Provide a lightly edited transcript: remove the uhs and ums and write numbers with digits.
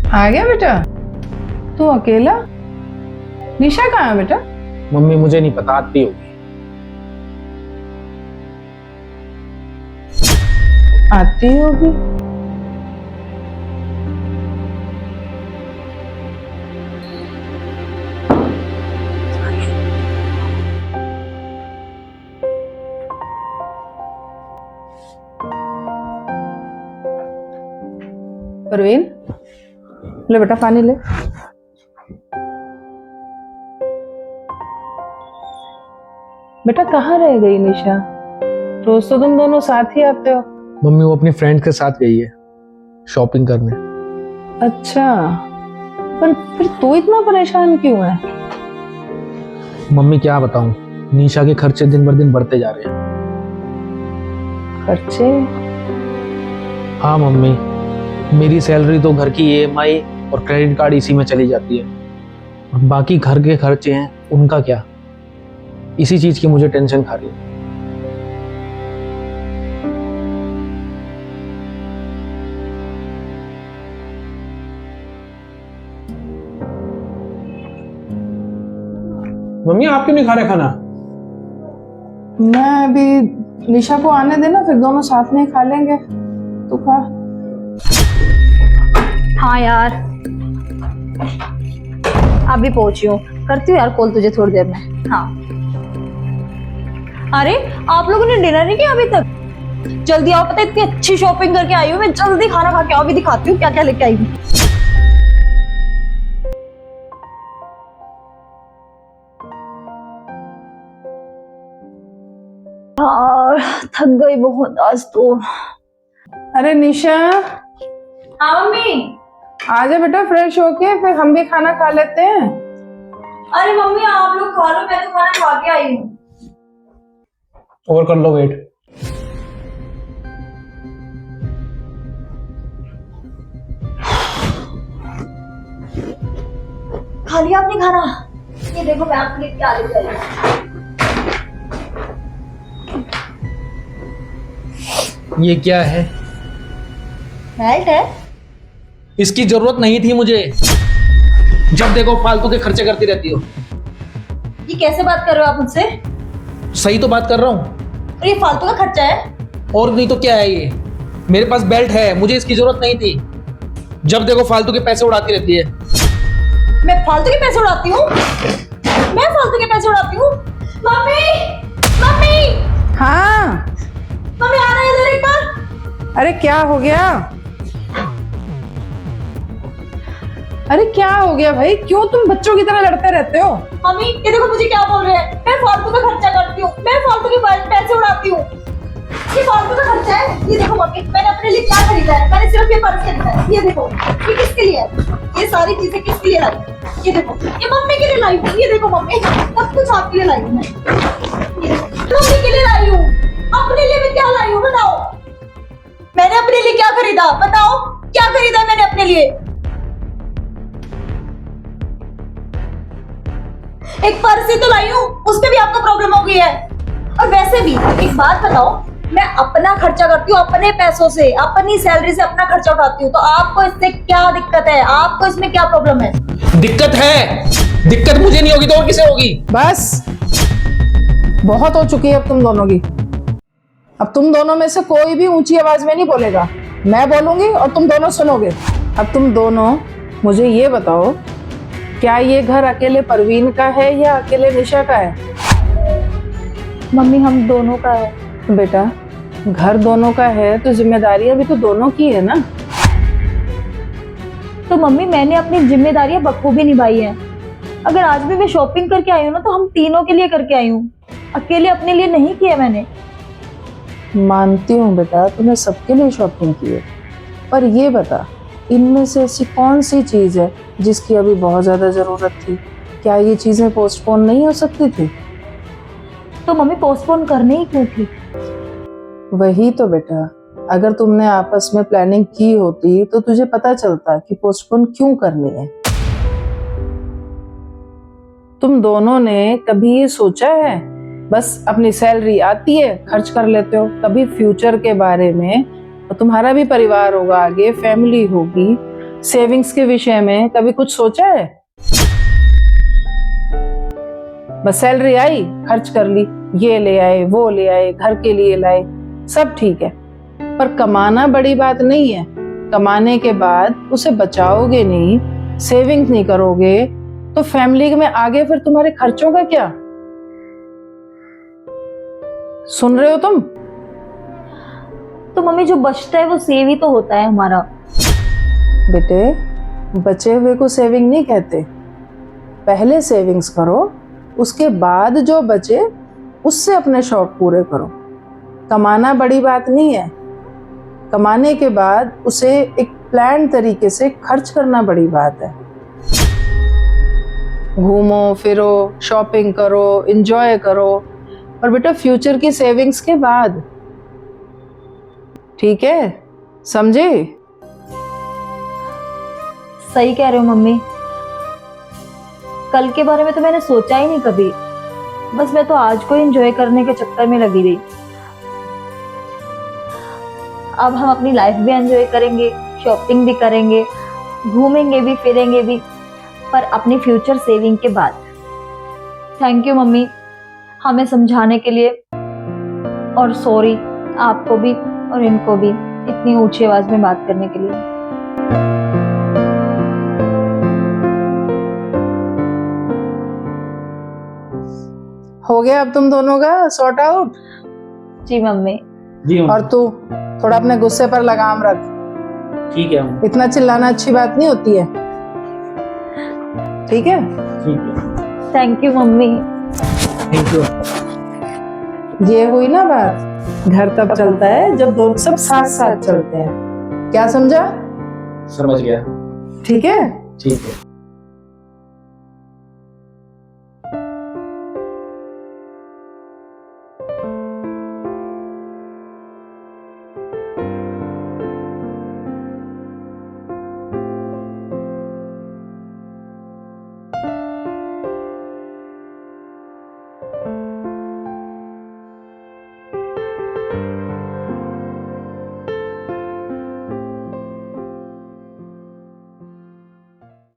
आ गया बेटा? तू अकेला? निशा कहाँ है बेटा? मम्मी मुझे नहीं पता, आती होगी। आती होगी? परवीन, ले बेटा पानी ले। बेटा कहाँ रह गई निशा? रोज तो तुम दोनों साथ ही आते हो। मम्मी वो अपनी फ्रेंड के साथ गई है शॉपिंग करने। अच्छा, पर फिर तू इतना परेशान क्यों है? मम्मी क्या बताऊं, निशा के खर्चे दिन भर दिन बढ़ते जा रहे हैं। खर्चे? हाँ मम्मी, मेरी सैलरी तो घर की ईएमआई और क्रेडिट कार्ड इसी में चली जाती है, और बाकी घर के खर्चे हैं उनका क्या। इसी चीज की मुझे टेंशन खा रही है। मम्मी आप क्यों नहीं खा रहे खाना? मैं अभी निशा को आने देना, फिर दोनों साथ में ही खा लेंगे। तू खा। हाँ यार, अभी पहुंची हूँ, करती हूँ यार कॉल तुझे थोड़ी देर में। हाँ। अरे आप लोगों ने डिनर नहीं किया अभी तक? जल्दी आओ, पता है इतनी अच्छी शॉपिंग करके आई हूँ मैं। जल्दी खाना खा के आओ, अभी दिखाती हूँ क्या क्या लेके आई हूँ। यार थक गई बहुत आज तो। अरे निशा, हाँ मम्मी। आजा बेटा फ्रेश होके, फिर हम भी खाना खा लेते हैं। अरे मम्मी आप लोग खा लो, मैं तो खाना खा के आई हूँ। और कर लो वेट। खा लिया आपने खाना? ये देखो मैं आपके लिए क्या लेके आई हूँ। ये क्या है? बेल्ट है? इसकी जरूरत नहीं थी मुझे। जब देखो फालतू के खर्चे करती रहती हो। ये कैसे बात कर रहे हो आप मुझसे? सही तो बात कर रहा हूँ। और ये फालतू का खर्चा है? और नहीं तो क्या है ये? मेरे पास बेल्ट है, मुझे इसकी जरूरत नहीं थी। जब देखो फालतू के पैसे उड़ाती रहती है। मैं फालतू के पैसे उड़ाती हूँ? मैं फालतू के पैसे उड़ाती हूँ? मम्मी, मम्मी, हाँ। मम्मी आ रहा है इधर एक बार। अरे क्या हो गया? अरे क्या हो गया भाई, क्यों तुम बच्चों की तरह लड़ते रहते हो? मम्मी ये देखो मुझे क्या बोल रहे हैं। मैं फालतू का खर्चा करती हूँ, मैं फालतू के पैसे उड़ाती हूँ। ये फालतू का खर्चा है। ये देखो मम्मी, मैंने अपने लिए क्या खरीदा है? मैंने सिर्फ ये पर्स खरीदा है। ये देखो, ये किसके लिए है? ये सारी चीजें किसके लिए लाई? ये देखो, ये मम्मी के लिए लाई हूँ। ये देखो मम्मी, सब कुछ आपके लिए लाई हूँ मैं। ये देखो, मम्मी के लिए लाई हूँ। अपने लिए मैं क्या लाई हूँ बताओ? मैंने अपने लिए क्या खरीदा बताओ? क्या खरीदा मैंने अपने लिए? एक पर्स ही तो लाई हूँ, उसपे भी आपको प्रॉब्लम हो गई है। और वैसे भी एक बात बताओ, मैं अपना खर्चा करती हूँ अपने पैसों से, अपनी सैलरी से अपना खर्चा उठाती हूँ, तो आपको इससे क्या दिक्कत है? आपको इसमें क्या प्रॉब्लम है? दिक्कत है। दिक्कत मुझे नहीं होगी तो और किसे होगी? बस बहुत हो चुकी है अब तुम दोनों की। अब तुम दोनों में से कोई भी ऊंची आवाज में नहीं बोलेगा। मैं बोलूंगी और तुम दोनों सुनोगे। अब तुम दोनों मुझे ये बताओ, क्या ये घर अकेले परवीन का है या अकेले निशा का है? मम्मी हम दोनों का है। बेटा घर दोनों का है तो जिम्मेदारियां भी तो दोनों की है ना। तो मम्मी मैंने अपनी जिम्मेदारियां बखूबी निभाई है। अगर आज भी मैं शॉपिंग करके आई हूँ ना, तो हम तीनों के लिए करके आई हूँ, अकेले अपने लिए नहीं किया मैंने। मानती हूँ बेटा, तुमने सबके लिए शॉपिंग की है, पर ये बता इनमें से ऐसी कौन सी चीज है जिसकी अभी बहुत ज्यादा जरूरत थी? क्या ये चीजें पोस्टपोन नहीं हो सकती थी? तो मम्मी पोस्टपोन करने ही क्यों थी? वही तो बेटा, अगर तुमने आपस में प्लानिंग की होती तो तुझे पता चलता कि पोस्टपोन क्यों करनी है। तुम दोनों ने कभी ये सोचा है? बस अपनी सैलरी आती है खर्च कर लेते हो, कभी फ्यूचर के बारे में? और तुम्हारा भी परिवार होगा, आगे फैमिली होगी, सेविंग्स के विषय में कभी कुछ सोचा है? बस सैलरी आई, खर्च कर ली, ये ले आए, वो ले आए, घर के लिए लाए, सब ठीक है। पर कमाना बड़ी बात नहीं है। कमाने के बाद उसे बचाओगे नहीं, सेविंग नहीं करोगे, तो फैमिली में आगे फिर तुम्हारे खर्चों का क्या? सुन रहे हो तुम? तो मम्मी जो बचता है वो सेव ही तो होता है हमारा। बेटे, बचे हुए को सेविंग नहीं कहते। पहले सेविंग्स करो, उसके बाद जो बचे उससे अपने शौक पूरे करो। कमाना बड़ी बात नहीं है, कमाने के बाद उसे एक प्लान तरीके से खर्च करना बड़ी बात है। घूमो फिरो, शॉपिंग करो, एंजॉय करो, पर बेटा फ्यूचर की सेविंग्स के बाद। ठीक है, समझे? सही कह रहे हो मम्मी। कल के बारे में तो मैंने सोचा ही नहीं कभी, बस मैं तो आज को एंजॉय करने के चक्कर में लगी रही। अब हम अपनी लाइफ भी एंजॉय करेंगे, शॉपिंग भी करेंगे, घूमेंगे भी, फिरेंगे भी, पर अपनी फ्यूचर सेविंग के बाद। थैंक यू मम्मी हमें समझाने के लिए, और सॉरी आपको भी और इनको भी इतनी ऊंची आवाज में बात करने के लिए। हो गया अब तुम दोनों का सॉर्ट आउट? जी मम्मी। जी और तू थोड़ा अपने गुस्से पर लगाम रख। ठीक है मम्मी। इतना चिल्लाना अच्छी बात नहीं होती है, ठीक है? ठीक है, thank you mummy. Thank you. ये हुई ना बात, घर तब चलता है जब दोनों सब साथ साथ चलते हैं। क्या समझा? समझ गया। ठीक है? ठीक है।